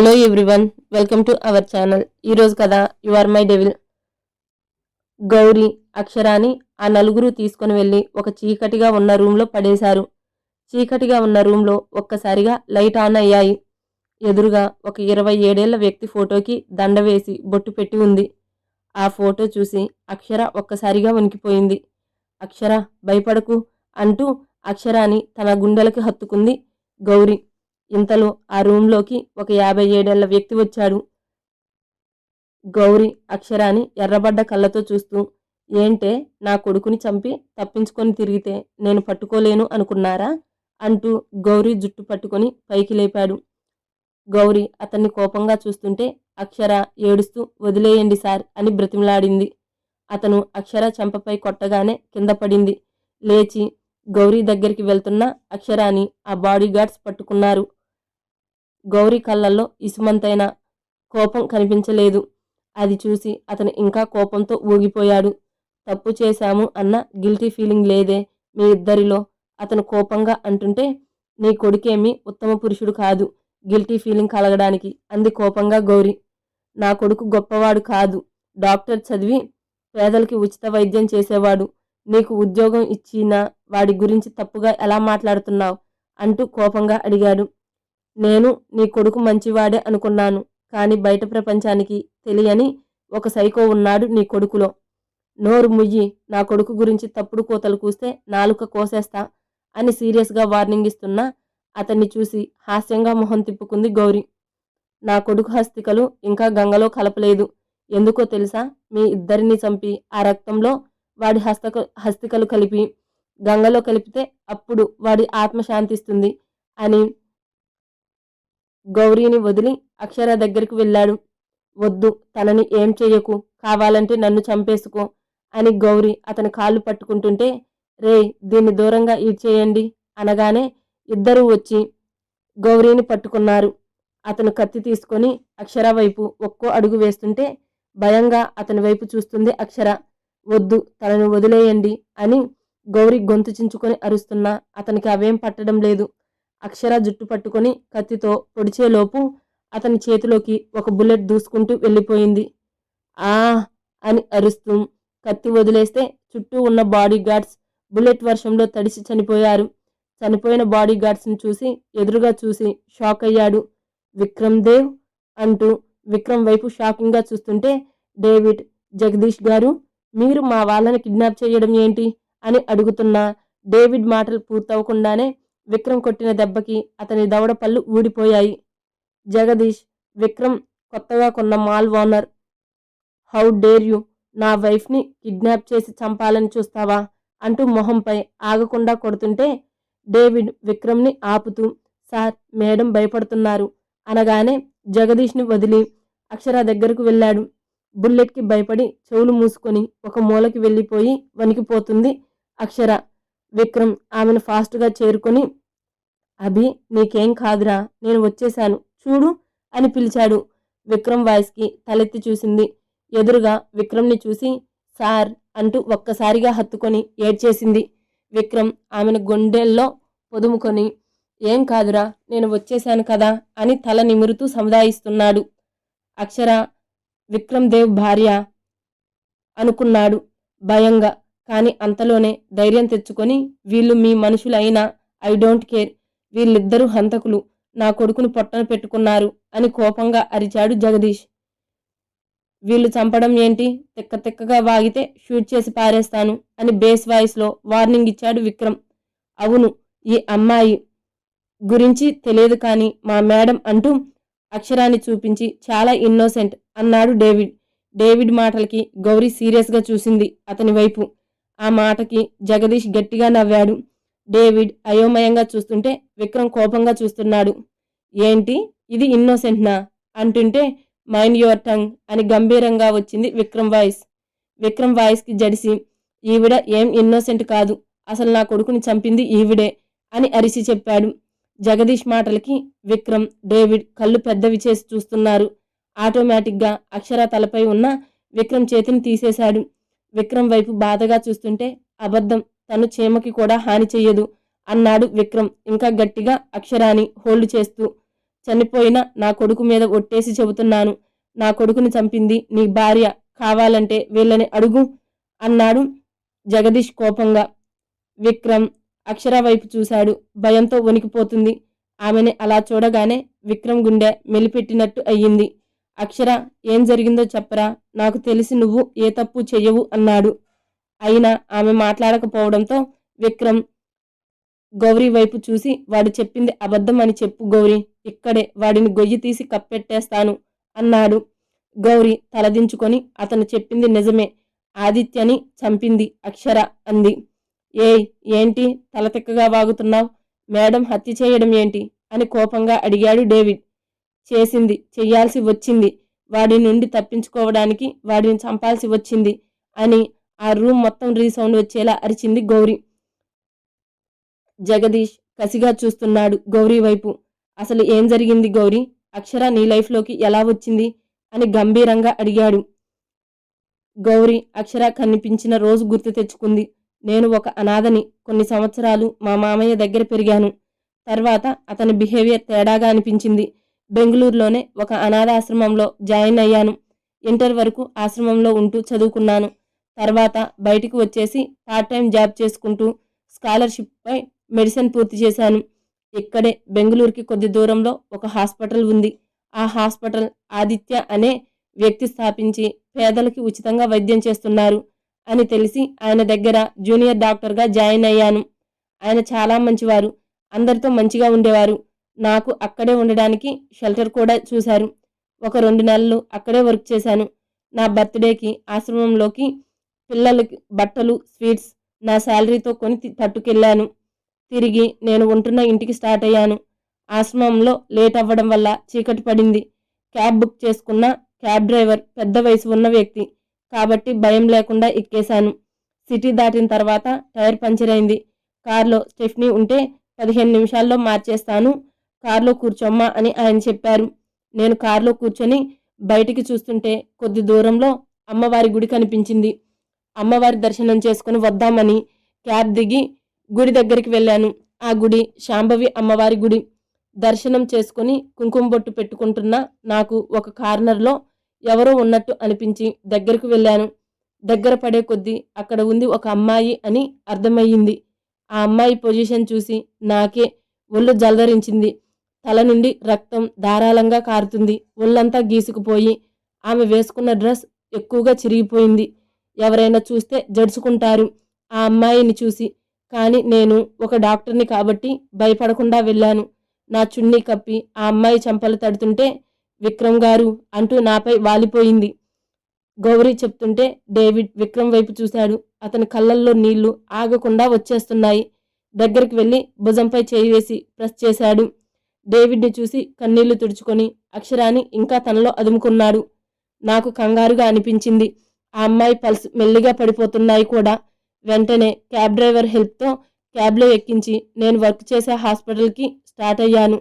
Hello everyone, welcome to our channel. ఈరోజు కథ you are my devil. Gauri, అక్షరాని ఆ నలుగురు తీసుకుని వెళ్ళి ఒక చీకటిగా ఉన్న రూమ్లో పడేశారు. చీకటిగా ఉన్న రూమ్లో ఒక్కసారిగా లైట్ ఆన్ అయ్యాయి. ఎదురుగా ఒక 27 ఏళ్ల వ్యక్తి ఫోటోకి దండ వేసి బొట్టు పెట్టి ఉంది. ఆ ఫోటో చూసి అక్షర ఒక్కసారిగా వణికిపోయింది. అక్షర, భయపడకు అంటూ అక్షరాని తన గుండెలకి హత్తుకుంది గౌరీ. ఇంతలో ఆ రూంలోకి ఒక 57 ఏళ్ల వ్యక్తి వచ్చాడు. గౌరీ అక్షరాని ఎర్రబడ్డ కళ్ళతో చూస్తూ, ఏంటే నా కొడుకుని చంపి తప్పించుకొని తిరిగితే నేను పట్టుకోలేను అనుకున్నారా అంటూ గౌరీ జుట్టు పట్టుకొని పైకి లేపాడు. గౌరీ అతన్ని కోపంగా చూస్తుంటే అక్షర ఏడుస్తూ వదిలేయండి సార్ అని బ్రతిమలాడింది. అతను అక్షర చెంపపై కొట్టగానే కింద పడింది. లేచి గౌరీ దగ్గరికి వెళ్తున్న అక్షరాని ఆ బాడీగార్డ్స్ పట్టుకున్నారు. గౌరీ కళ్ళల్లో ఇసుమంతైన కోపం కనిపించలేదు. అది చూసి అతను ఇంకా కోపంతో ఊగిపోయాడు. తప్పు చేశాము అన్న గిల్టీ ఫీలింగ్ లేదే మీ ఇద్దరిలో? అతను కోపంగా అంటుంటే, నీ కొడుకేమీ ఉత్తమ పురుషుడు కాదు గిల్టీ ఫీలింగ్ కలగడానికి అంది కోపంగా గౌరీ. నా కొడుకు గొప్పవాడు కాదు, డాక్టర్ చదివి పేదలకి ఉచిత వైద్యం చేసేవాడు. నీకు ఉద్యోగం ఇచ్చినా వాడి గురించి తప్పుగా ఎలా మాట్లాడుతున్నావు అంటూ కోపంగా అడిగాడు. నేను నీ కొడుకు మంచివాడే అనుకున్నాను, కానీ బయట ప్రపంచానికి తెలియని ఒక సైకో ఉన్నాడు నీ కొడుకులో. నోరు ముయ్యి, నా కొడుకు గురించి తప్పుడు కోతలు కూస్తే నాలుక కోసేస్తా అని సీరియస్గా వార్నింగ్ ఇస్తున్నా అతన్ని చూసి హాస్యంగా మొహం తిప్పుకుంది గౌరీ. నా కొడుకు హస్తికలు ఇంకా గంగలో కలపలేదు. ఎందుకో తెలుసా? మీ ఇద్దరిని చంపి ఆ రక్తంలో వాడి హస్తికలు కలిపి గంగలో కలిపితే అప్పుడు వాడి ఆత్మ శాంతిస్తుంది అని గౌరీని వదిలి అక్షర దగ్గరికి వెళ్ళాడు. వద్దు, తనని ఏం చెయ్యకు, కావాలంటే నన్ను చంపేసుకో అని గౌరీ అతని కాళ్ళు పట్టుకుంటుంటే, రే దీన్ని దూరంగా ఈడ్చేయండి అనగానే ఇద్దరూ వచ్చి గౌరీని పట్టుకున్నారు. అతను కత్తి తీసుకొని అక్షర వైపు ఒక్కో అడుగు వేస్తుంటే భయంగా అతని వైపు చూస్తుంది అక్షర. వద్దు, తనను వదిలేయండి అని గౌరీ గొంతు చించుకొని అరుస్తున్నా అతనికి అవేం పట్టడం లేదు. అక్షర జుట్టు పట్టుకొని కత్తితో పొడిచేలోపు అతని చేతిలోకి ఒక బుల్లెట్ దూసుకుంటూ వెళ్ళిపోయింది. ఆ అని అరుస్తూ కత్తి వదిలేస్తే చుట్టూ ఉన్న బాడీ గార్డ్స్ బుల్లెట్ వర్షంలో తడిసి చనిపోయారు. చనిపోయిన బాడీ గార్డ్స్ని చూసి ఎదురుగా చూసి షాక్ అయ్యాడు. విక్రమ్ దేవ్ అంటూ విక్రమ్ వైపు షాకింగ్గా చూస్తుంటే, డేవిడ్, జగదీష్ గారు, మీరు మా వాళ్ళని కిడ్నాప్ చేయడం ఏంటి అని అడుగుతున్నా డేవిడ్ మాటలు పూర్తవకుండానే విక్రమ్ కొట్టిన దెబ్బకి అతని దవడ పళ్ళు ఊడిపోయాయి. జగదీష్, విక్రమ్ కొత్తగా కొన్న mall owner. How dare you, నా వైఫ్ని కిడ్నాప్ చేసి చంపాలని చూస్తావా అంటూ మొహంపై ఆగకుండా కొడుతుంటే డేవిడ్ విక్రమ్ని ఆపుతూ, సార్, మేడం భయపడుతున్నారు అనగానే జగదీష్ని వదిలి అక్షర దగ్గరకు వెళ్ళాడు. బుల్లెట్కి భయపడి చెవులు మూసుకొని ఒక మూలకి వెళ్ళిపోయి వణికిపోతుంది అక్షర. విక్రమ్ ఆమెను ఫాస్ట్గా చేరుకొని, అభి, నీకేం కాదురా, నేను వచ్చేశాను చూడు అని పిలిచాడు. విక్రమ్ వాయిస్కి తలెత్తి చూసింది. ఎదురుగా విక్రమ్ని చూసి సార్ అంటూ ఒక్కసారిగా హత్తుకొని ఏడ్చేసింది. విక్రమ్ ఆమెను గుండెల్లో పొదుముకొని, ఏం కాదురా, నేను వచ్చేశాను కదా అని తల నిమురుతూ సముదాయిస్తున్నాడు. అక్షర విక్రమ్ దేవ్ భార్య అనుకున్నాడు భయంగా. కానీ అంతలోనే ధైర్యం తెచ్చుకొని, వీళ్ళు మీ మనుషులైనా ఐ డోంట్ కేర్, వీళ్ళిద్దరూ హంతకులు, నా కొడుకును పొట్టన పెట్టుకున్నారు అని కోపంగా అరిచాడు జగదీష్. వీళ్ళు చంపడం ఏంటి, తిక్క తిక్కగా వాగితే షూట్ చేసి పారేస్తాను అని బేస్ వాయిస్లో వార్నింగ్ ఇచ్చాడు విక్రమ్. అవును, ఈ అమ్మాయి గురించి తెలియదు కానీ మా మేడం అంటూ అక్షరాన్ని చూపించి చాలా ఇన్నోసెంట్ అన్నాడు డేవిడ్. డేవిడ్ మాటలకి గౌరీ సీరియస్గా చూసింది అతని వైపు. ఆ మాటకి జగదీష్ గట్టిగా నవ్వాడు. డేవిడ్ అయోమయంగా చూస్తుంటే విక్రమ్ కోపంగా చూస్తున్నాడు. ఏంటి, ఇది ఇన్నోసెంట్నా అంటుంటే, మైండ్ యువర్ టంగ్ అని గంభీరంగా వచ్చింది విక్రమ్ వాయిస్. విక్రమ్ వాయిస్కి జడిసి, ఈవిడ ఏం ఇన్నోసెంట్ కాదు, అసలు నా కొడుకుని చంపింది ఈవిడే అని అరిచి చెప్పాడు. జగదీష్ మాటలకి విక్రమ్, డేవిడ్ కళ్ళు పెద్దవి చేసి చూస్తున్నారు. ఆటోమేటిక్గా అక్షర తలపై ఉన్న విక్రమ్ చేతిని తీసేశాడు. విక్రమ్ వైపు బాధగా చూస్తుంటే, అబద్ధం, తను చీమకి కూడా హాని చెయ్యదు అన్నాడు విక్రమ్ ఇంకా గట్టిగా అక్షరాన్ని హోల్డ్ చేస్తూ. చనిపోయిన నా కొడుకు మీద ఒట్టేసి చెబుతున్నాను. నా కొడుకుని చంపింది నీ భార్య. కావాలంటే వీళ్ళని అడుగు అన్నాడు జగదీష్ కోపంగా. విక్రమ్ అక్షర వైపు చూశాడు. భయంతో వణికిపోతుంది. ఆమెని అలా చూడగానే విక్రమ్ గుండె మెలిపెట్టినట్టు అయ్యింది. అక్షర, ఏం జరిగిందో చెప్పరా, నాకు తెలిసి నువ్వు ఏ తప్పు చెయ్యవు అన్నాడు. అయినా ఆమె మాట్లాడకపోవడంతో విక్రమ్ గౌరీ వైపు చూసి, వాడు చెప్పింది అబద్ధం అని చెప్పు గౌరీ, ఇక్కడే వాడిని గొయ్యి తీసి కప్పెట్టేస్తాను అన్నాడు. గౌరీ తలదించుకొని, అతను చెప్పింది నిజమే, ఆదిత్యని చంపింది అక్షర అంది. ఏయ్, ఏంటి తలతిక్కగా వాగుతున్నావు? మేడం హత్య చేయడం ఏంటి అని కోపంగా అడిగాడు డేవిడ్. చేసింది, చెయ్యాల్సి వచ్చింది, వాడి నుండి తప్పించుకోవడానికి వాడిని చంపాల్సి వచ్చింది అని ఆ రూమ్ మొత్తం రీసౌండ్ వచ్చేలా అరిచింది గౌరీ. జగదీష్ కసిగా చూస్తున్నాడు గౌరీ వైపు. అసలు ఏం జరిగింది గౌరీ? అక్షర నీ లైఫ్లోకి ఎలా వచ్చింది అని గంభీరంగా అడిగాడు. గౌరీ అక్షర కనిపించిన రోజు గుర్తు తెచ్చుకుంది. నేను ఒక అనాథని. కొన్ని సంవత్సరాలు మా మామయ్య దగ్గర పెరిగాను. తర్వాత అతని బిహేవియర్ తేడాగా అనిపించింది. బెంగళూరులోనే ఒక అనాథాశ్రమంలో జాయిన్ అయ్యాను. ఇంటర్ వరకు ఆశ్రమంలో ఉంటూ చదువుకున్నాను. తర్వాత బయటికి వచ్చేసి పార్ట్ టైం జాబ్ చేసుకుంటూ స్కాలర్షిప్పై మెడిసిన్ పూర్తి చేశాను. ఇక్కడే బెంగళూరుకి కొద్ది దూరంలో ఒక హాస్పిటల్ ఉంది. ఆ హాస్పిటల్ ఆదిత్య అనే వ్యక్తి స్థాపించి పేదలకి ఉచితంగా వైద్యం చేస్తున్నారు అని తెలిసి ఆయన దగ్గర జూనియర్ డాక్టర్గా జాయిన్ అయ్యాను. ఆయన చాలా మంచివారు, అందరితో మంచిగా ఉండేవారు. నాకు అక్కడే ఉండడానికి షెల్టర్ కూడా చూశారు. ఒక 2 నెలలు అక్కడే వర్క్ చేశాను. నా బర్త్డేకి ఆశ్రమంలోకి పిల్లలకి బట్టలు, స్వీట్స్ నా శాలరీతో కొని పట్టుకెళ్ళాను. తిరిగి నేను ఉంటున్న ఇంటికి స్టార్ట్ అయ్యాను. ఆశ్రమంలో లేట్ అవ్వడం వల్ల చీకటి పడింది. క్యాబ్ బుక్ చేసుకున్న క్యాబ్ డ్రైవర్ పెద్ద వయసు ఉన్న వ్యక్తి కాబట్టి భయం లేకుండా ఎక్కేశాను. సిటీ దాటిన తర్వాత టైర్ పంచర్ అయింది. కార్లో స్టెఫ్నీ ఉంటే 15 నిమిషాల్లో మార్చేస్తాను, కార్లో కూర్చోమ్మా అని ఆయన చెప్పారు. నేను కార్లో కూర్చొని బయటికి చూస్తుంటే కొద్ది దూరంలో అమ్మవారి గుడి కనిపించింది. అమ్మవారి దర్శనం చేసుకుని వద్దామని క్యాబ్ దిగి గుడి దగ్గరికి వెళ్ళాను. ఆ గుడి శాంభవి అమ్మవారి గుడి. దర్శనం చేసుకుని కుంకుమ బొట్టు పెట్టుకుంటున్న నాకు ఒక కార్నర్లో ఎవరో ఉన్నట్టు అనిపించి దగ్గరకు వెళ్ళాను. దగ్గర పడే కొద్దీ అక్కడ ఉంది ఒక అమ్మాయి అని అర్థమయ్యింది. ఆ అమ్మాయి పొజిషన్ చూసి నాకే ఒళ్ళు జలదరించింది. తల నుండి రక్తం ధారాళంగా కారుతుంది. ఒళ్ళంతా గీసుకుపోయి ఆమె వేసుకున్న డ్రెస్ ఎక్కువగా చిరిగిపోయింది. ఎవరైనా చూస్తే జడుచుకుంటారు ఆ అమ్మాయిని చూసి. కానీ నేను ఒక డాక్టర్ని కాబట్టి భయపడకుండా వెళ్ళాను. నా చున్నీ కప్పి ఆ అమ్మాయి చెంపలు తడుతుంటే విక్రమ్ గారు అంటూ నాపై వాలిపోయింది. గౌరీ చెప్తుంటే డేవిడ్ విక్రమ్ వైపు చూశాడు. అతని కళ్ళల్లో నీళ్లు ఆగకుండా వచ్చేస్తున్నాయి. దగ్గరికి వెళ్ళి భుజంపై చేయి వేసి ప్రెస్ చేశాడు. డేవిడ్ని చూసి కన్నీళ్లు తుడుచుకొని అక్షరాన్ని ఇంకా తనలో అదుముకున్నాడు. నాకు కంగారుగా అనిపించింది. ఆ అమ్మాయి పల్స్ మెల్లిగా పడిపోతున్నాయి కూడా. వెంటనే క్యాబ్ డ్రైవర్ హెల్ప్తో క్యాబ్లో ఎక్కించి నేను వర్క్ చేసే హాస్పిటల్కి స్టార్ట్ అయ్యాను.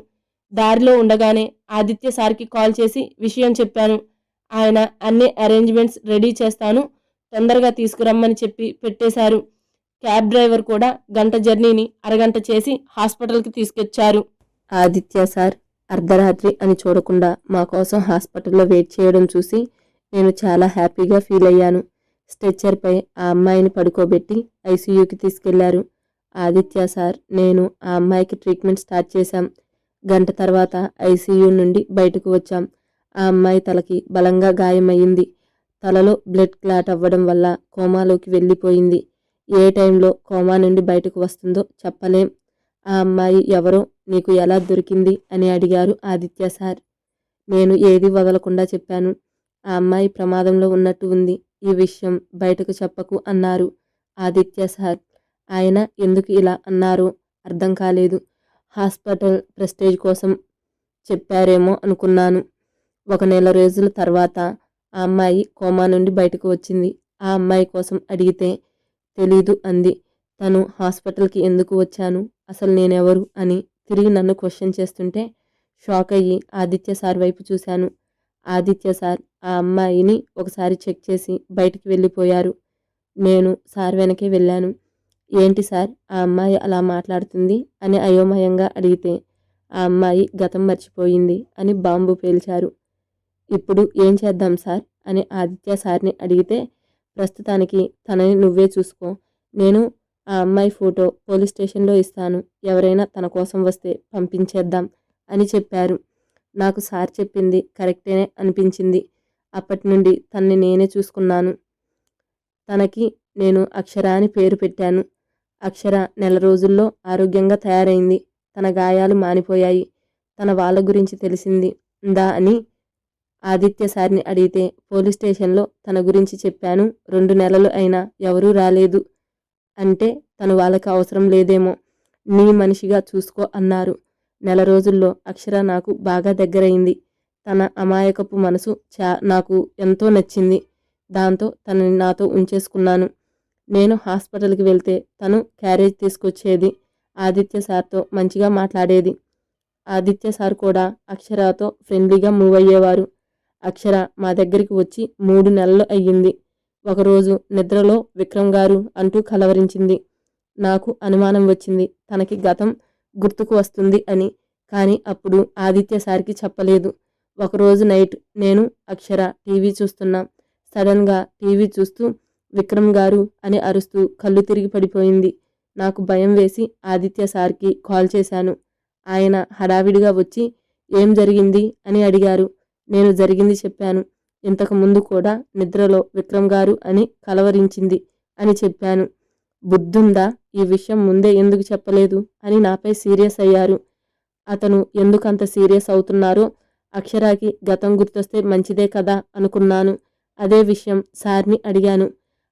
దారిలో ఉండగానే ఆదిత్య సార్కి కాల్ చేసి విషయం చెప్పాను. ఆయన అన్ని అరేంజ్మెంట్స్ రెడీ చేస్తాను, తొందరగా తీసుకురమ్మని చెప్పి పెట్టేశారు. క్యాబ్ డ్రైవర్ కూడా గంట జర్నీని అరగంట చేసి హాస్పిటల్కి తీసుకొచ్చారు. ఆదిత్య సార్ అర్ధరాత్రి అని చూడకుండా మా కోసం హాస్పిటల్లో వెయిట్ చేయడం చూసి నేను చాలా హ్యాపీగా ఫీల్ అయ్యాను. స్ట్రెచ్చర్పై ఆ అమ్మాయిని పడుకోబెట్టి ఐసీయూకి తీసుకెళ్లారు. ఆదిత్య సార్, నేను ఆ అమ్మాయికి ట్రీట్మెంట్ స్టార్ట్ చేశాం. గంట తర్వాత ఐసీయూ నుండి బయటకు వచ్చాం. ఆ అమ్మాయి తలకి బలంగా గాయమయ్యింది. తలలో బ్లడ్ క్లాట్ అవ్వడం వల్ల కోమాలోకి వెళ్ళిపోయింది. ఏ టైంలో కోమా నుండి బయటకు వస్తుందో చెప్పలేం. ఆ అమ్మాయి ఎవరో నీకు ఎలా దొరికింది అని అడిగారు ఆదిత్య సార్. నేను ఏది వదలకుండా చెప్పాను. ఆ అమ్మాయి ప్రమాదంలో ఉన్నట్టు ఉంది, ఈ విషయం బయటకు చెప్పకు అన్నారు ఆదిత్య సార్. ఆయన ఎందుకు ఇలా అన్నారో అర్థం కాలేదు. హాస్పిటల్ ప్రెస్టేజ్ కోసం చెప్పారేమో అనుకున్నాను. 1 నెల రోజుల తర్వాత ఆ అమ్మాయి కోమా నుండి బయటకు వచ్చింది. ఆ అమ్మాయి కోసం అడిగితే తెలీదు అంది. తను హాస్పిటల్కి ఎందుకు వచ్చాను, అసలు నేనెవరు అని తిరిగి నన్ను క్వశ్చన్ చేస్తుంటే షాక్ అయ్యి ఆదిత్య సార్ వైపు చూశాను. ఆదిత్య సార్ ఆ అమ్మాయిని ఒకసారి చెక్ చేసి బయటికి వెళ్ళిపోయారు. నేను సార్ వెనకే వెళ్ళాను. ఏంటి సార్ ఆ అమ్మాయి అలా మాట్లాడుతుంది అని అయోమయంగా అడిగితే ఆ అమ్మాయి గతం మర్చిపోయింది అని బాంబు పేల్చారు. ఇప్పుడు ఏం చేద్దాం సార్ అని ఆదిత్య సార్ని అడిగితే, ప్రస్తుతానికి తనని నువ్వే చూసుకో, నేను ఆ అమ్మాయి ఫోటో పోలీస్ స్టేషన్లో ఇస్తాను, ఎవరైనా తన కోసం వస్తే పంపించేద్దాం అని చెప్పారు. నాకు సార్ చెప్పింది కరెక్టేనే అనిపించింది. అప్పటి నుండి తన్ని నేనే చూసుకున్నాను. తనకి నేను అక్షర అని పేరు పెట్టాను. అక్షర నెల రోజుల్లో ఆరోగ్యంగా తయారైంది. తన గాయాలు మానిపోయాయి. తన వాళ్ళ గురించి తెలిసింది దా అని ఆదిత్య సార్ని అడిగితే, పోలీస్ స్టేషన్లో తన గురించి చెప్పాను. 2 నెలలు అయినా ఎవరూ రాలేదు. అంటే తను వాళ్ళకి అవసరం లేదేమో, నీ మనిషిగా చూసుకో అన్నారు. నెల రోజుల్లో అక్షర నాకు బాగా దగ్గరైంది. తన అమాయకపు మనసు నాకు ఎంతో నచ్చింది. దాంతో తనని నాతో ఉంచేసుకున్నాను. నేను హాస్పిటల్కి వెళ్తే తను క్యారేజ్ తీసుకొచ్చేది. ఆదిత్య సార్తో మంచిగా మాట్లాడేది. ఆదిత్య సార్ కూడా అక్షరతో ఫ్రెండ్లీగా మూవ్ అయ్యేవారు. అక్షర మా దగ్గరికి వచ్చి 3 నెలలు అయ్యింది. ఒకరోజు నిద్రలో విక్రమ్ గారు అంటూ కలవరించింది. నాకు అనుమానం వచ్చింది తనకి గతం గుర్తుకు వస్తుంది అని. కానీ అప్పుడు ఆదిత్య సార్కి చెప్పలేదు. ఒకరోజు నైట్ నేను అక్షర టీవీ చూస్తున్నాం. సడన్గా టీవీ చూస్తూ విక్రమ్ గారు అని అరుస్తూ కళ్ళు తిరిగి పడిపోయింది. నాకు భయం వేసి ఆదిత్య సార్కి కాల్ చేశాను. ఆయన హడావిడిగా వచ్చి ఏం జరిగింది అని అడిగారు. నేను జరిగింది చెప్పాను. ఇంతకు ముందు కూడా నిద్రలో విక్రమ్ గారు అని కలవరించింది అని చెప్పాను. బుద్ధుందా, ఈ విషయం ముందే ఎందుకు చెప్పలేదు అని నాపై సీరియస్ అయ్యారు. అతను ఎందుకంత సీరియస్ అవుతున్నారో, అక్షరాకి గతం గుర్తొస్తే మంచిదే కదా అనుకున్నాను. అదే విషయం సార్ని అడిగాను.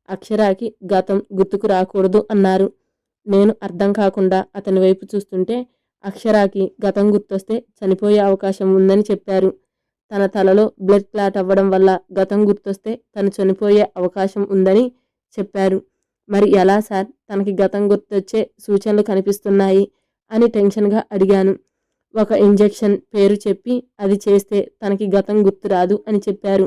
అక్షరాకి గతం గుర్తుకు రాకూడదు అన్నారు. నేను అర్థం కాకుండా అతని వైపు చూస్తుంటే, అక్షరాకి గతం గుర్తొస్తే చనిపోయే అవకాశం ఉందని చెప్పారు. తన తలలో బ్లడ్ క్లాట్ అవ్వడం వల్ల గతం గుర్తొస్తే తను చనిపోయే అవకాశం ఉందని చెప్పారు. మరి ఎలా సార్, తనకి గతం గుర్తొచ్చే సూచనలు కనిపిస్తున్నాయి అని టెన్షన్గా అడిగాను. ఒక ఇంజెక్షన్ పేరు చెప్పి అది చేస్తే తనకి గతం గుర్తు రాదు అని చెప్పారు.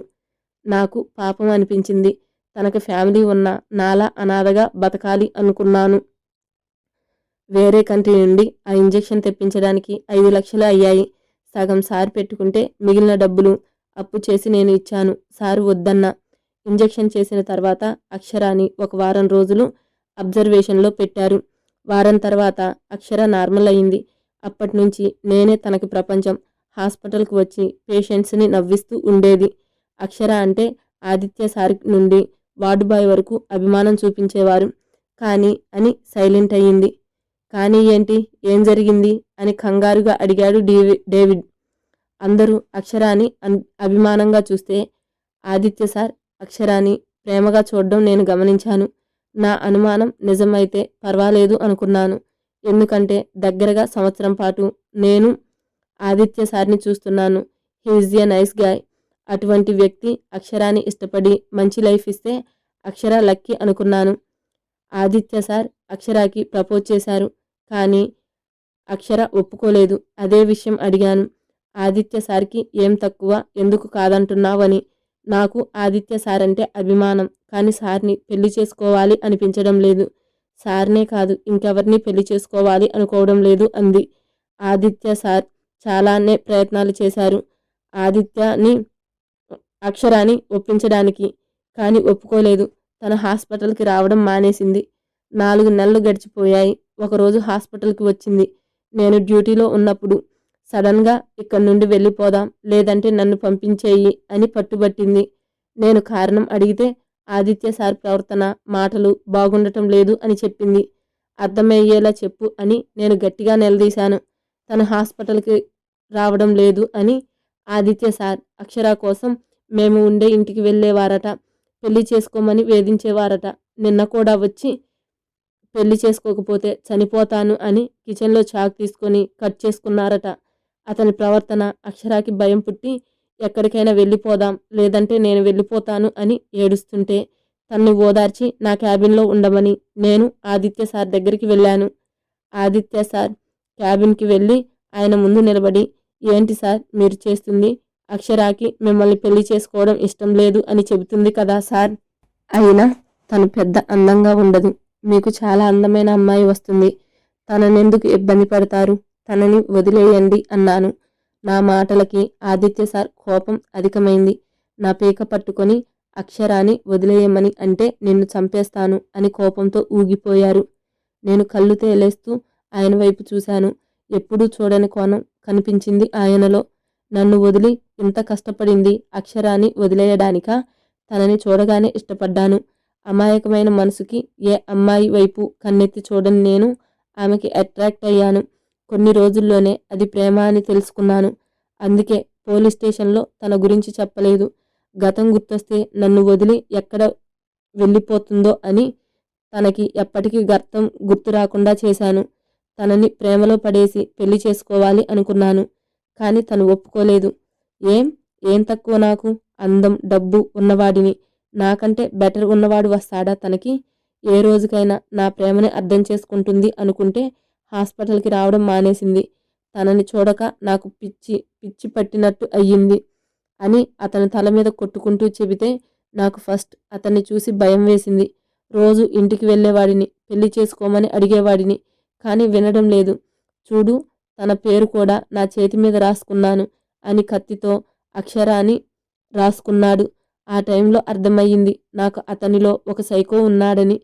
నాకు పాపం అనిపించింది. తనకు ఫ్యామిలీ ఉన్న నాలా అనాథగా బతకాలి అనుకున్నాను. వేరే కంట్రీ నుండి ఆ ఇంజెక్షన్ తెప్పించడానికి 5 లక్షలు అయ్యాయి. సగం సార్ పెట్టుకుంటే మిగిలిన డబ్బులు అప్పు చేసి నేను ఇచ్చాను. సారు వద్దన్నా. ఇంజెక్షన్ చేసిన తర్వాత అక్షరాని 1 వారం రోజులు అబ్జర్వేషన్లో పెట్టారు. వారం తర్వాత అక్షర నార్మల్ అయింది. అప్పటి నుంచి నేనే తనకి ప్రపంచం. హాస్పిటల్కి వచ్చి పేషెంట్స్ని నవ్విస్తూ ఉండేది. అక్షర అంటే ఆదిత్య సార్ నుండి వార్డు బాయ్ వరకు అభిమానం చూపించేవారు. కానీ అని సైలెంట్ అయ్యింది. కానీ ఏంటి, ఏం జరిగింది అని కంగారుగా అడిగాడు డేవిడ్. అందరూ అక్షరాని అభిమానంగా చూస్తే ఆదిత్య సార్ అక్షరాని ప్రేమగా చూడడం నేను గమనించాను. నా అనుమానం నిజమైతే పర్వాలేదు అనుకున్నాను. ఎందుకంటే దగ్గరగా సంవత్సరం పాటు నేను ఆదిత్య సార్ని చూస్తున్నాను. He is a nice guy. అటువంటి వ్యక్తి అక్షరాన్ని ఇష్టపడి మంచి లైఫ్ ఇస్తే అక్షర లక్కీ అనుకున్నాను. ఆదిత్య సార్ అక్షరాకి ప్రపోజ్ చేశారు. కానీ అక్షర ఒప్పుకోలేదు. అదే విషయం అడిగాను. ఆదిత్య సార్కి ఏం తక్కువ, ఎందుకు కాదంటున్నావని. నాకు ఆదిత్య సార్ అంటే అభిమానం. కానీ సార్ని పెళ్లి చేసుకోవాలి అనిపించడం లేదు. సార్నే కాదు ఇంకెవరిని పెళ్లి చేసుకోవాలి అనుకోవడం లేదు అంది. ఆదిత్య సార్ చాలానే ప్రయత్నాలు చేశారు ఆదిత్యని అక్షరాన్ని ఒప్పించడానికి. కానీ ఒప్పుకోలేదు. తన హాస్పిటల్కి రావడం మానేసింది. 4 నెలలు గడిచిపోయాయి. ఒకరోజు హాస్పిటల్కి వచ్చింది. నేను డ్యూటీలో ఉన్నప్పుడు. సడన్గా ఇక్కడి నుండి వెళ్ళిపోదాం, లేదంటే నన్ను పంపించేయి అని పట్టుబట్టింది. నేను కారణం అడిగితే ఆదిత్య సార్ ప్రవర్తన, మాటలు బాగుండటం లేదు అని చెప్పింది. అర్థమయ్యేలా చెప్పు అని నేను గట్టిగా నిలదీశాను. తను హాస్పిటల్కి రావడం లేదు అని. ఆదిత్య సార్ అక్షర కోసం మేము ఉండే ఇంటికి వెళ్ళేవారట. పెళ్లి చేసుకోమని వేధించేవారట. నిన్న కూడా వచ్చి పెళ్లి చేసుకోకపోతే చనిపోతాను అని కిచెన్లో చాక్ తీసుకొని కట్ చేసుకున్నారట. అతని ప్రవర్తన అక్షరాకి భయం పుట్టి ఎక్కడికైనా వెళ్ళిపోదాం, లేదంటే నేను వెళ్ళిపోతాను అని ఏడుస్తుంటే తన్ని ఓదార్చి నా క్యాబిన్లో ఉండమని నేను ఆదిత్య సార్ దగ్గరికి వెళ్ళాను. ఆదిత్య సార్ క్యాబిన్కి వెళ్ళి ఆయన ముందు నిలబడి, ఏంటి సార్ మీరు చేస్తుంది? అక్షరాకి మిమ్మల్ని పెళ్లి చేసుకోవడం ఇష్టం లేదు అని చెబుతుంది కదా సార్. అయినా తను పెద్ద అందంగా ఉండదు. మీకు చాలా అందమైన అమ్మాయి వస్తుంది. తననెందుకు ఇబ్బంది పడతారు? తనని వదిలేయండి అన్నాను. నా మాటలకి ఆదిత్య సార్ కోపం అధికమైంది. నా పీక పట్టుకొని అక్షరాని వదిలేయమని అంటే నిన్ను చంపేస్తాను అని కోపంతో ఊగిపోయారు. నేను కళ్ళు తేలేస్తూ ఆయన వైపు చూశాను. ఎప్పుడూ చూడని కోణం కనిపించింది ఆయనలో. నన్ను వదిలి ఇంత కష్టపడింది అక్షరాన్ని వదిలేయడానికా? తనని చూడగానే ఇష్టపడ్డాను. అమాయకమైన మనసుకి ఏ అమ్మాయి వైపు కన్నెత్తి చూడని నేను ఆమెకి అట్రాక్ట్ అయ్యాను. కొన్ని రోజుల్లోనే అది ప్రేమ అని తెలుసుకున్నాను. అందుకే పోలీస్ స్టేషన్లో తన గురించి చెప్పలేదు. గతం గుర్తొస్తే నన్ను వదిలి ఎక్కడ వెళ్ళిపోతుందో అని తనకి ఎప్పటికీ గతం గుర్తు రాకుండా చేశాను. తనని ప్రేమలో పడేసి పెళ్లి చేసుకోవాలి అనుకున్నాను. కానీ తను ఒప్పుకోలేదు. ఏం ఏం తక్కువ నాకు? అందం, డబ్బు ఉన్నవాడిని. నాకంటే బెటర్ ఉన్నవాడు వస్తాడా తనకి? ఏ రోజుకైనా నా ప్రేమని అర్థం చేసుకుంటుంది అనుకుంటే హాస్పిటల్కి రావడం మానేసింది. తనని చూడక నాకు పిచ్చి పట్టినట్టు అయ్యింది అని అతని తల మీద కొట్టుకుంటూ చెబితే నాకు ఫస్ట్ అతన్ని చూసి భయం వేసింది. రోజు ఇంటికి వెళ్ళేవాడిని, పెళ్లి చేసుకోమని అడిగేవాడిని. కానీ వినడం లేదు. చూడు, తన పేరు కూడా నా చేతి మీద రాసుకున్నాను అని కత్తితో అక్షరాన్ని రాసుకున్నాడు. ఆ టైంలో అర్థమయ్యింది నాకు అతనిలో ఒక సైకో ఉన్నాడని.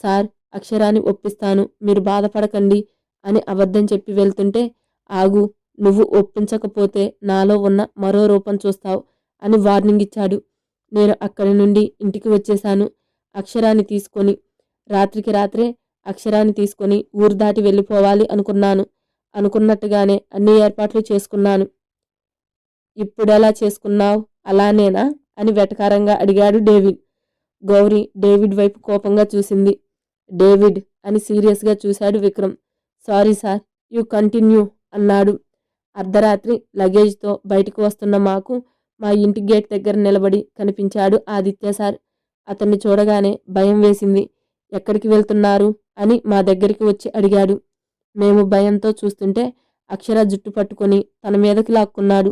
సార్, అక్షరాన్ని ఒప్పిస్తాను, మీరు బాధపడకండి అని అబద్ధం చెప్పి వెళ్తుంటే, ఆగు, నువ్వు ఒప్పించకపోతే నాలో ఉన్న మరో రూపం చూస్తావు అని వార్నింగ్ ఇచ్చాడు. నేను అక్కడి నుండి ఇంటికి వచ్చేశాను అక్షరాన్ని తీసుకొని. రాత్రికి రాత్రే అక్షరాన్ని తీసుకొని ఊరు దాటి వెళ్ళిపోవాలి అనుకున్నాను. అనుకున్నట్టుగానే అన్ని ఏర్పాట్లు చేసుకున్నాను. ఇప్పుడెలా చేసుకున్నావు? అలానేనా అని వెటకారంగా అడిగాడు డేవిడ్. గౌరీ డేవిడ్ వైపు కోపంగా చూసింది. డేవిడ్ అని సీరియస్గా చూశాడు Vikram. Sorry sir, you continue అన్నాడు. అర్ధరాత్రి లగేజ్తో బయటకు వస్తున్న మాకు మా ఇంటి గేట్ దగ్గర నిలబడి కనిపించాడు ఆదిత్య సార్. అతన్ని చూడగానే భయం వేసింది. ఎక్కడికి వెళ్తున్నారు అని మా దగ్గరికి వచ్చి అడిగాడు. మేము భయంతో చూస్తుంటే అక్షర జుట్టు పట్టుకొని తన మీదకి లాక్కున్నాడు.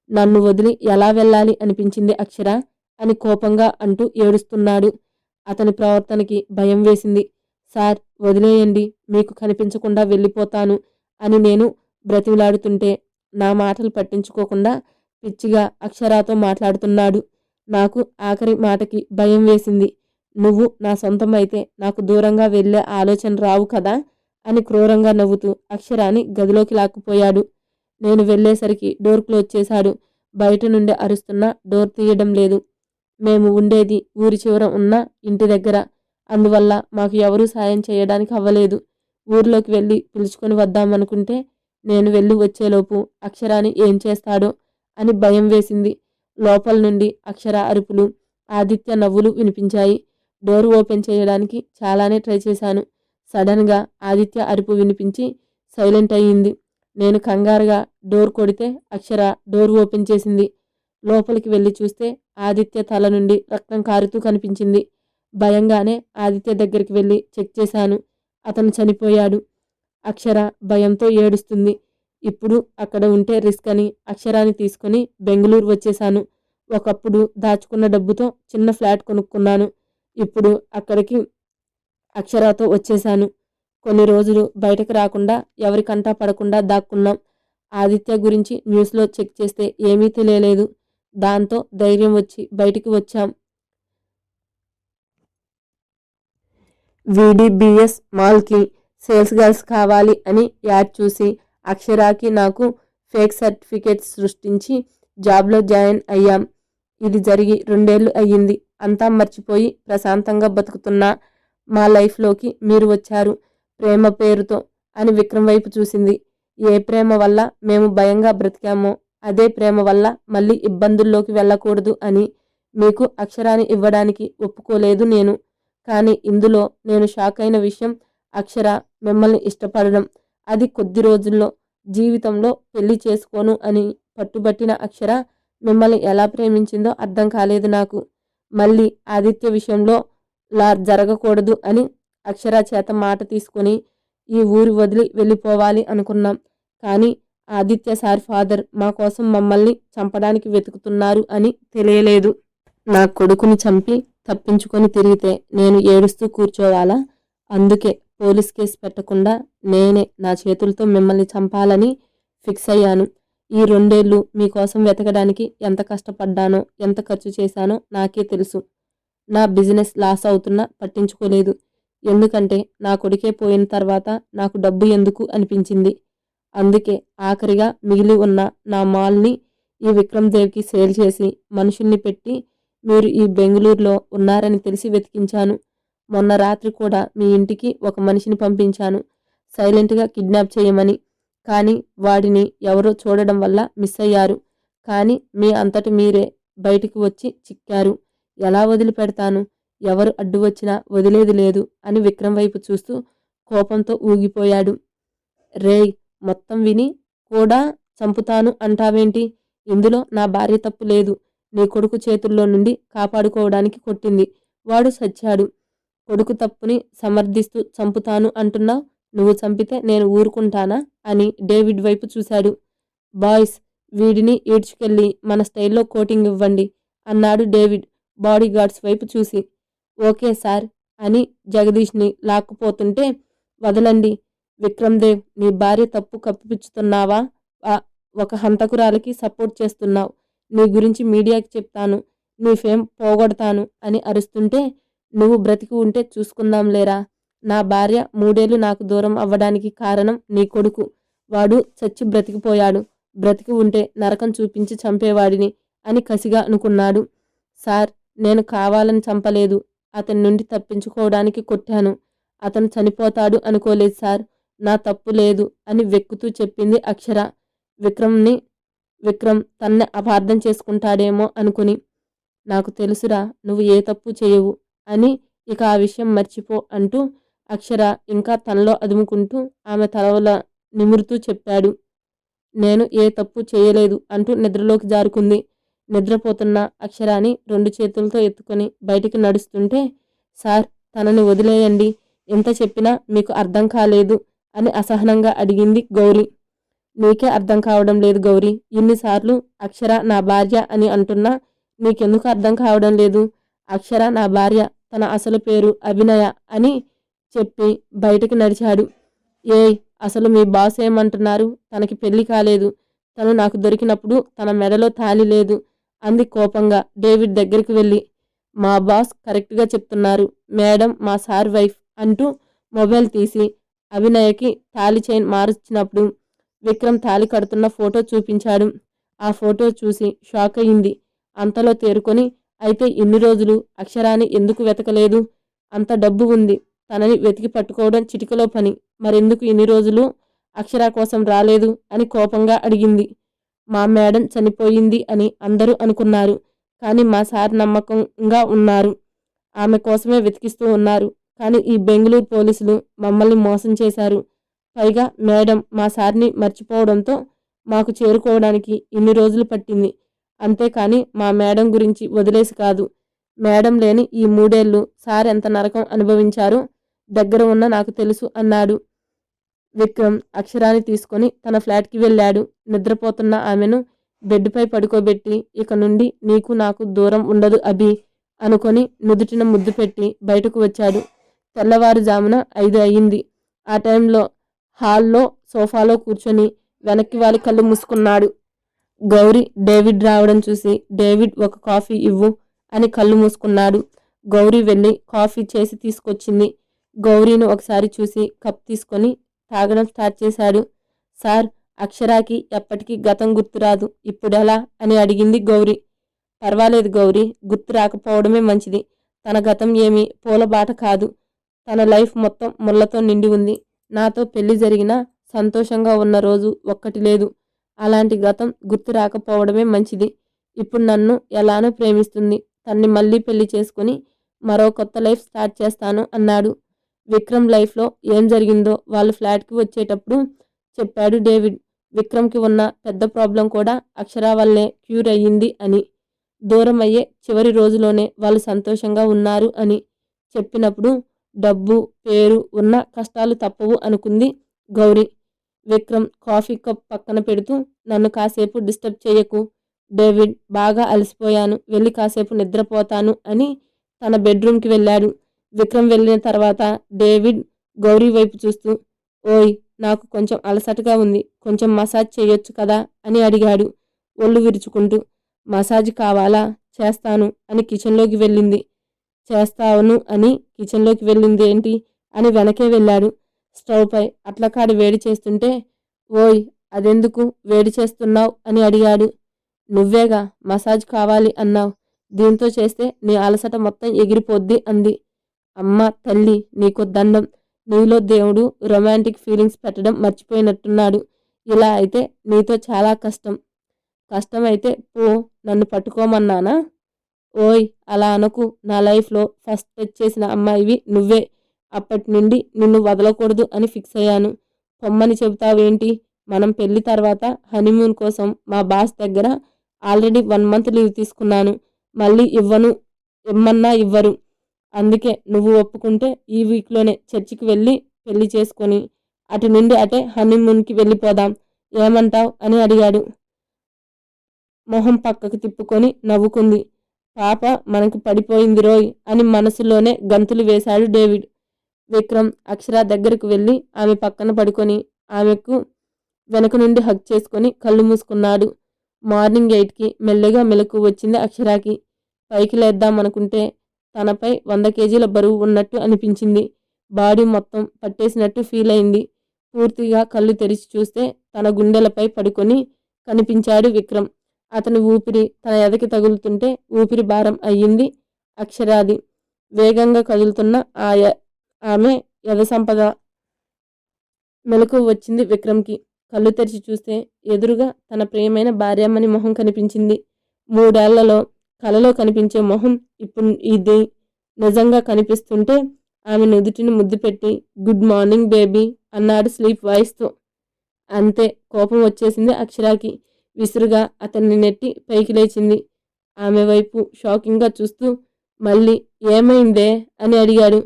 నన్ను వదిలి ఎలా వెళ్ళాలి అనిపించింది అక్షర అని కోపంగా అంటూ ఏడుస్తున్నాడు. అతని ప్రవర్తనకి భయం వేసింది. సార్, వదిలేయండి, మీకు కనిపించకుండా వెళ్ళిపోతాను అని నేను బ్రతిమలాడుతుంటే నా మాటలు పట్టించుకోకుండా పిచ్చిగా అక్షరాతో మాట్లాడుతున్నాడు. నాకు ఆఖరి మాటకి భయం వేసింది. నువ్వు నా సొంతం అయితే నాకు దూరంగా వెళ్ళే ఆలోచన రావు కదా అని క్రూరంగా నవ్వుతూ అక్షరాన్ని గదిలోకి లాక్కుపోయాడు. నేను వెళ్ళేసరికి డోర్ క్లోజ్ చేశాడు. బయట నుండి అరుస్తున్నా డోర్ తీయడం లేదు. మేము ఉండేది ఊరి చివర ఉన్న ఇంటి దగ్గర. అందువల్ల మాకు ఎవరూ సాయం చేయడానికి అవ్వలేదు. ఊర్లోకి వెళ్ళి పిలుచుకొని వద్దామనుకుంటే నేను వెళ్ళి వచ్చేలోపు అక్షరాన్ని ఏం చేస్తాడో అని భయం వేసింది. లోపల నుండి అక్షర అరుపులు, ఆదిత్య నవ్వులు వినిపించాయి. డోర్ ఓపెన్ చేయడానికి చాలానే ట్రై చేశాను. సడన్గా ఆదిత్య అరుపు వినిపించి సైలెంట్ అయ్యింది. నేను కంగారుగా డోర్ కొడితే అక్షర డోర్ ఓపెన్ చేసింది. లోపలికి వెళ్ళి చూస్తే ఆదిత్య తల నుండి రక్తం కారుతూ కనిపించింది. భయంగానే ఆదిత్య దగ్గరికి వెళ్ళి చెక్ చేశాను. అతను చనిపోయాడు. అక్షర భయంతో ఏడుస్తుంది. ఇప్పుడు అక్కడ ఉంటే రిస్క్ అని అక్షరాన్ని తీసుకొని బెంగళూరు వచ్చేశాను. ఒకప్పుడు దాచుకున్న డబ్బుతో చిన్న ఫ్లాట్ కొనుక్కున్నాను. ఇప్పుడు అక్కడికి అక్షరాతో వచ్చేశాను. కొన్ని రోజులు బయటకు రాకుండా ఎవరికంటా పడకుండా దాక్కున్నాం. ఆదిత్య గురించి న్యూస్లో చెక్ చేస్తే ఏమీ తెలియలేదు. దాంతో ధైర్యం వచ్చి బయటికి వచ్చాం. VDBS మాల్కి సేల్స్ గర్ల్స్ కావాలి అని యాడ్ చూసి అక్షరాకి నాకు ఫేక్ సర్టిఫికేట్స్ సృష్టించి జాబ్లో జాయిన్ అయ్యాం. ఇది జరిగి 2 ఏళ్ళు అయ్యింది. అంతా మర్చిపోయి ప్రశాంతంగా బతుకుతున్నా మా లైఫ్లోకి మీరు వచ్చారు ప్రేమ పేరుతో అని విక్రమ్ వైపు చూసింది. ఏ ప్రేమ వల్ల మేము భయంగా బ్రతికామో అదే ప్రేమ వల్ల మళ్ళీ ఇబ్బందుల్లోకి వెళ్ళకూడదు అని మీకు అక్షరాన్ని ఇవ్వడానికి ఒప్పుకోలేదు నేను. కానీ ఇందులో నేను షాక్ అయిన విషయం అక్షర మిమ్మల్ని ఇష్టపడడం. అది కొద్ది రోజుల్లో. జీవితంలో పెళ్లి చేసుకోను అని పట్టుబట్టిన అక్షర మిమ్మల్ని ఎలా ప్రేమించిందో అర్థం కాలేదు నాకు. మళ్ళీ ఆదిత్య విషయంలో లా జరగకూడదు అని అక్షర చేత మాట తీసుకొని ఈ ఊరు వదిలి వెళ్ళిపోవాలి అనుకున్నాం. కానీ ఆదిత్య సార్ ఫాదర్ మా కోసం మమ్మల్ని చంపడానికి వెతుకుతున్నారు అని తెలియలేదు. నా కొడుకుని చంపి తప్పించుకొని తిరిగితే నేను ఏడుస్తూ కూర్చోవాలా? అందుకే పోలీస్ కేసు పెట్టకుండా నేనే నా చేతులతో మిమ్మల్ని చంపాలని ఫిక్స్ అయ్యాను. ఈ 2 ఏళ్ళు మీకోసం వెతకడానికి ఎంత కష్టపడ్డానో, ఎంత ఖర్చు చేశానో నాకే తెలుసు. నా బిజినెస్ లాస్ అవుతున్నా పట్టించుకోలేదు. ఎందుకంటే నా కొడుకే పోయిన తర్వాత నాకు డబ్బు ఎందుకు అనిపించింది. అందుకే ఆఖరిగా మిగిలి ఉన్న నా మాల్ని ఈ విక్రమ్ దేవ్కి సేల్ చేసి మనుషుల్ని పెట్టి మీరు ఈ బెంగళూరులో ఉన్నారని తెలిసి వెతికించాను. మొన్న రాత్రి కూడా మీ ఇంటికి ఒక మనిషిని పంపించాను సైలెంట్గా కిడ్నాప్ చేయమని. కానీ వాడిని ఎవరో చూడడం వల్ల మిస్ అయ్యారు. కానీ మీ అంతటి మీరే బయటికి వచ్చి చిక్కారు. ఎలా వదిలిపెడతాను? ఎవరు అడ్డు వచ్చినా వదిలేది లేదు అని విక్రమ్ వైపు చూస్తూ కోపంతో ఊగిపోయాడు. రేయ్, మొత్తం విని కూడా చంపుతాను అంటావేంటి? ఇందులో నా భార్య తప్పు లేదు. నీ కొడుకు చేతుల్లో నుండి కాపాడుకోవడానికి కొట్టింది. వాడు చచ్చాడు. కొడుకు తప్పుని సమర్థిస్తూ చంపుతాను అంటున్నావు. నువ్వు చంపితే నేను ఊరుకుంటానా అని డేవిడ్ వైపు చూశాడు. బాయ్స్, వీడిని ఈడ్చుకెళ్ళి మన స్టైల్లో కోటింగ్ ఇవ్వండి అన్నాడు డేవిడ్ బాడీ గార్డ్స్ వైపు చూసి. ఓకే సార్ అని జగదీష్ని లాక్కుపోతుంటే, వదలండి విక్రమ్ దేవ్, నీ భార్య తప్పు కప్పిపుచ్చుతున్నావా? ఒక హంతకురాలికి సపోర్ట్ చేస్తున్నావు. నీ గురించి మీడియాకి చెప్తాను. నీ ఫేమ్ పోగొడతాను అని అరుస్తుంటే, నువ్వు బ్రతికి ఉంటే చూసుకుందాం లేరా? నా భార్య 3 ఏళ్ళు నాకు దూరం అవ్వడానికి కారణం నీ కొడుకు. వాడు చచ్చి బ్రతికిపోయాడు. బ్రతికి ఉంటే నరకం చూపించి చంపేవాడిని అని కసిగా అనుకున్నాడు. సార్, నేను కావాలని చంపలేదు. అతని నుండి తప్పించుకోవడానికి కొట్టాను. అతను చనిపోతాడు అనుకోలేదు సార్. నా తప్పు లేదు అని వెక్కుతూ చెప్పింది అక్షర. విక్రమ్ తన్నే అపార్థం చేసుకుంటాడేమో అనుకుని. నాకు తెలుసురా, నువ్వు ఏ తప్పు చేయవు అని, ఇక ఆ విషయం మర్చిపో అంటూ అక్షర ఇంకా తనలో అదుముకుంటూ ఆమె తలవల నిమురుతూ చెప్పాడు. నేను ఏ తప్పు చేయలేదు అంటూ నిద్రలోకి జారుకుంది. నిద్రపోతున్న అక్షరాని 2 చేతులతో ఎత్తుకొని బయటికి నడుస్తుంటే, సార్, తనని వదిలేయండి, ఎంత చెప్పినా మీకు అర్థం కాలేదు అని అసహనంగా అడిగింది గౌరీ. నీకే అర్థం కావడం లేదు గౌరీ. ఇన్నిసార్లు అక్షర నా భార్య అని అంటున్నా నీకెందుకు అర్థం కావడం లేదు? అక్షర నా భార్య, తన అసలు పేరు అభినయ అని చెప్పి బయటికి నడిచాడు. ఏయ్, అసలు మీ బాస్ ఏమంటున్నారు? తనకి పెళ్లి కాలేదు. తను నాకు దొరికినప్పుడు తన మెడలో తాళి లేదు అంది కోపంగా డేవిడ్ దగ్గరికి వెళ్ళి. మా బాస్ కరెక్ట్గా చెప్తున్నారు మేడం, మా సార్ వైఫ్ అంటూ మొబైల్ తీసి అభినయకి తాళి చైన్ మార్చినప్పుడు విక్రమ్ తాళి కడుతున్న ఫోటో చూపించాడు. ఆ ఫోటో చూసి షాక్ అయింది. అంతలో తేరుకొని, అయితే ఇన్ని రోజులు అక్షరాన్ని ఎందుకు వెతకలేదు? అంత డబ్బు ఉంది, తనని వెతికి పట్టుకోవడం చిటికలో పని. మరెందుకు ఇన్ని రోజులు అక్షర కోసం రాలేదు అని కోపంగా అడిగింది. మా మేడం చనిపోయింది అని అందరూ అనుకున్నారు. కానీ మా సార్ నమ్మకంగా ఉన్నారు. ఆమె కోసమే వెతికిస్తూ ఉన్నారు. కానీ ఈ బెంగళూరు పోలీసులు మమ్మల్ని మోసం చేశారు. పైగా మేడం మా సార్ని మర్చిపోవడంతో మాకు చేరుకోవడానికి ఇన్ని రోజులు పట్టింది. అంతేకాని మా మేడం గురించి వదిలేసి కాదు. మేడం లేని ఈ 3 ఏళ్ళు సార్ ఎంత నరకం అనుభవించారో దగ్గర ఉన్న నాకు తెలుసు అన్నాడు. విక్రమ్ అక్షరాన్ని తీసుకొని తన ఫ్లాట్కి వెళ్ళాడు. నిద్రపోతున్న ఆమెను బెడ్పై పడుకోబెట్టి, ఇక నుండి నీకు నాకు దూరం ఉండదు అభి అనుకొని నుదుటిన ముద్దు పెట్టి బయటకు వచ్చాడు. తెల్లవారుజామున 5 అయ్యింది. ఆ టైంలో హాల్లో సోఫాలో కూర్చొని వెనక్కి వాలి కళ్ళు మూసుకున్నాడు. గౌరీ డేవిడ్ రావడం చూసి, డేవిడ్ ఒక కాఫీ ఇవ్వు అని కళ్ళు మూసుకున్నాడు. గౌరీ వెళ్ళి కాఫీ చేసి తీసుకొచ్చింది. గౌరీని ఒకసారి చూసి కప్ తీసుకొని తాగడం స్టార్ట్ చేశాడు. సార్, అక్షరాకి ఎప్పటికీ గతం గుర్తురాదు, ఇప్పుడెలా అని అడిగింది గౌరీ. పర్వాలేదు గౌరీ, గుర్తు రాకపోవడమే మంచిది. తన గతం ఏమీ పూలబాట కాదు. తన లైఫ్ మొత్తం ముళ్ళతో నిండి ఉంది. నాతో పెళ్లి జరిగినా సంతోషంగా ఉన్న రోజు ఒక్కటి లేదు. అలాంటి గతం గుర్తు రాకపోవడమే మంచిది. ఇప్పుడు నన్ను ఎలానో ప్రేమిస్తుంది. తన్ని మళ్ళీ పెళ్లి చేసుకుని మరో కొత్త లైఫ్ స్టార్ట్ చేస్తాను అన్నాడు. విక్రమ్ లైఫ్లో ఏం జరిగిందో వాళ్ళు ఫ్లాట్కి వచ్చేటప్పుడు చెప్పాడు డేవిడ్. విక్రమ్కి ఉన్న పెద్ద ప్రాబ్లం కూడా అక్షర వల్లే క్యూర్ అయ్యింది అని, దూరం అయ్యే చివరి రోజులోనే వాళ్ళు సంతోషంగా ఉన్నారు అని చెప్పినప్పుడు డబ్బు పేరు ఉన్న కష్టాలు తప్పవు అనుకుంది గౌరీ. విక్రమ్ కాఫీ కప్ పక్కన పెడుతూ, నన్ను కాసేపు డిస్టర్బ్ చేయకు డేవిడ్, బాగా అలసిపోయాను, వెళ్ళి కాసేపు నిద్రపోతాను అని తన బెడ్రూమ్కి వెళ్ళాడు. విక్రమ్ వెళ్ళిన తర్వాత డేవిడ్ గౌరీ వైపు చూస్తూ, ఓయ్ నాకు కొంచెం అలసటగా ఉంది, కొంచెం మసాజ్ చేయొచ్చు కదా అని అడిగాడు ఒళ్ళు విరుచుకుంటూ. మసాజ్ కావాలా, చేస్తాను అని కిచెన్లోకి వెళ్ళింది. చేస్తాను అని కిచెన్లోకి వెళ్ళింది ఏంటి అని వెనకే వెళ్ళాడు. స్టవ్ పై అట్లకాడు వేడి చేస్తుంటే, ఓయ్ అదెందుకు వేడి చేస్తున్నావు అని అడిగాడు. నువ్వేగా మసాజ్ కావాలి అన్నావు, దీంతో చేస్తే నీ అలసట మొత్తం ఎగిరిపోద్ది అంది. అమ్మ తల్లి నీకు దండం, నీలో దేవుడు రొమాంటిక్ ఫీలింగ్స్ పెట్టడం మర్చిపోయినట్టున్నాడు. ఇలా అయితే నీతో చాలా కష్టం. కష్టమైతే పో, నన్ను పట్టుకోమన్నానా? ఓయ్ అలా అనకు, నా లైఫ్లో ఫస్ట్ టచ్ చేసిన అమ్మాయివి నువ్వే. అప్పటి నుండి నిన్ను వదలకూడదు అని ఫిక్స్ అయ్యాను. పొమ్మని చెబుతావేంటి? మనం పెళ్లి తర్వాత హనీమూన్ కోసం మా బాస్ దగ్గర ఆల్రెడీ 1 month లీవ్ తీసుకున్నాను. మళ్ళీ ఇమ్మన్నా ఇవ్వరు. అందుకే నువ్వు ఒప్పుకుంటే ఈ వీక్లోనే చర్చికి వెళ్ళి పెళ్లి చేసుకొని అటు నుండి అటే హనీమూన్కి వెళ్ళిపోదాం, ఏమంటావ్ అని అడిగాడు. మొహం పక్కకు తిప్పుకొని నవ్వుకుంది. పాప మనకి పడిపోయింది రోయ్ అని మనసులోనే గంతులు వేశాడు డేవిడ్. విక్రమ్ అక్షర దగ్గరకు వెళ్ళి ఆమె పక్కన పడుకొని ఆమెకు వెనక నుండి హగ్ చేసుకొని కళ్ళు మూసుకున్నాడు. మార్నింగ్ 8కి మెల్లగా మెలకు వచ్చింది అక్షరాకి. పైకి లేద్దామనుకుంటే తనపై 100 kgs బరువు ఉన్నట్టు అనిపించింది. బాడీ మొత్తం పట్టేసినట్టు ఫీల్ అయింది. పూర్తిగా కళ్ళు తెరిచి చూస్తే తన గుండెలపై పడుకొని కనిపించాడు విక్రమ్. అతని ఊపిరి తన ఎదకి తగులుతుంటే ఊపిరి భారం అయ్యింది అక్షరాది. వేగంగా కదులుతున్న ఆమె యథ సంపద మెలకు వచ్చింది విక్రమ్కి. కళ్ళు తెరిచి చూస్తే ఎదురుగా తన ప్రియమైన భార్యమ్మని మొహం కనిపించింది. 3 ఏళ్లలో కలలో కనిపించే మొహం ఇప్పుడు ఇది నిజంగా కనిపిస్తుంటే ఆమె నుదుటిని ముద్దు పెట్టి గుడ్ మార్నింగ్ బేబీ అన్నాడు స్లీప్ వాయిస్తో. అంతే, కోపం వచ్చేసింది అక్షరాకి. విసురుగా అతన్ని నెట్టి పైకి లేచింది. ఆమె వైపు షాకింగ్గా చూస్తూ మళ్ళీ ఏమైందే అని అడిగాడు.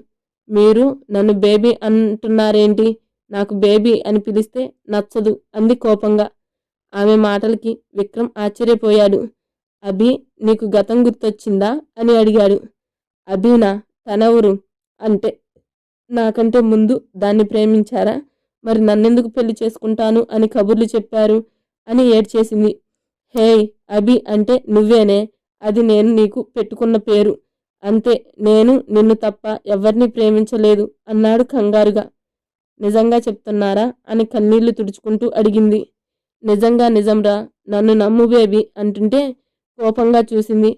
మీరు నన్ను బేబీ అంటున్నారేంటి? నాకు బేబీ అని పిలిస్తే నచ్చదు అంది కోపంగా. ఆమె మాటలకి విక్రమ్ ఆశ్చర్యపోయాడు. అభి నీకు గతం గుర్తొచ్చిందా అని అడిగాడు. అభినా? తనెవరు? అంటే నాకంటే ముందు దాన్ని ప్రేమించారా? మరి నన్నెందుకు పెళ్లి చేసుకుంటాను అని కబుర్లు చెప్పారు అని ఏడ్చేసింది. హేయ్, అభి అంటే నువ్వేనే, అది నేను నీకు పెట్టుకున్న పేరు. అంతే, నేను నిన్ను తప్ప ఎవరిని ప్రేమించలేదు అన్నాడు కంగారుగా. నిజంగా చెప్తున్నారా అని కన్నీళ్లు తుడుచుకుంటూ అడిగింది. నిజంగా నిజంరా, నన్ను నమ్ము బేబీ అంటుంటే కోపంగా చూసింది.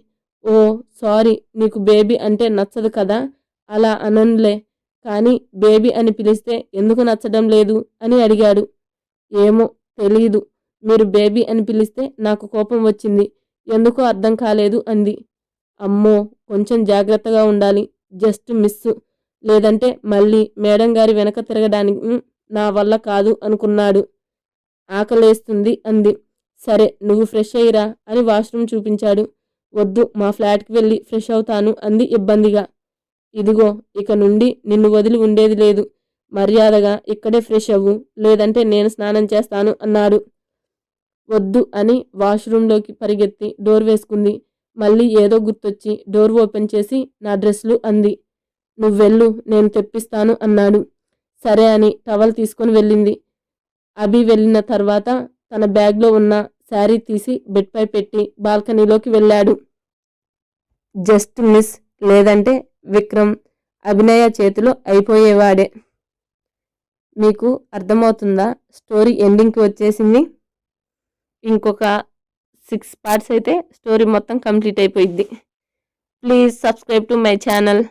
ఓ సారీ, నీకు బేబీ అంటే నచ్చదు కదా, అలా అననులే, కానీ బేబీ అని పిలిస్తే ఎందుకు నచ్చడం లేదు అని అడిగాడు. ఏమో తెలీదు, మీరు బేబీ అని పిలిస్తే నాకు కోపం వచ్చింది, ఎందుకో అర్థం కాలేదు అంది. అమ్మో, కొంచెం జాగ్రత్తగా ఉండాలి, జస్ట్ మిస్సు, లేదంటే మళ్ళీ మేడం గారి వెనక తిరగడానికి నా వల్ల కాదు అనుకున్నాడు. ఆకలేస్తుంది అంది. సరే నువ్వు ఫ్రెష్ అయ్యిరా అని వాష్రూమ్ చూపించాడు. వద్దు, మా ఫ్లాట్కి వెళ్ళి ఫ్రెష్ అవుతాను అంది ఇబ్బందిగా. ఇదిగో, ఇక నుండి నిన్ను వదిలి ఉండేది లేదు, మర్యాదగా ఇక్కడే ఫ్రెష్ అవ్వు, లేదంటే నేను స్నానం చేస్తాను అన్నాడు. వద్దు అని వాష్రూంలోకి పరిగెత్తి డోర్ వేసుకుంది. మళ్ళీ ఏదో గుర్తొచ్చి డోర్ ఓపెన్ చేసి నా డ్రెస్లు అంది. నువ్వెళ్ళు, నేను తెప్పిస్తాను అన్నాడు. సరే అని టవల్ తీసుకొని వెళ్ళింది. అభి వెళ్ళిన తర్వాత తన బ్యాగ్లో ఉన్న శారీ తీసి బెడ్పై పెట్టి బాల్కనీలోకి వెళ్ళాడు. జస్ట్ మిస్, లేదంటే విక్రమ్ అభినయ చేతిలో అయిపోయేవాడే. మీకు అర్థమవుతుందా? స్టోరీ ఎండింగ్కి వచ్చేసింది. ఇంకొక 6 parts అయితే స్టోరీ మొత్తం కంప్లీట్ అయిపోయింది. Please subscribe to my channel.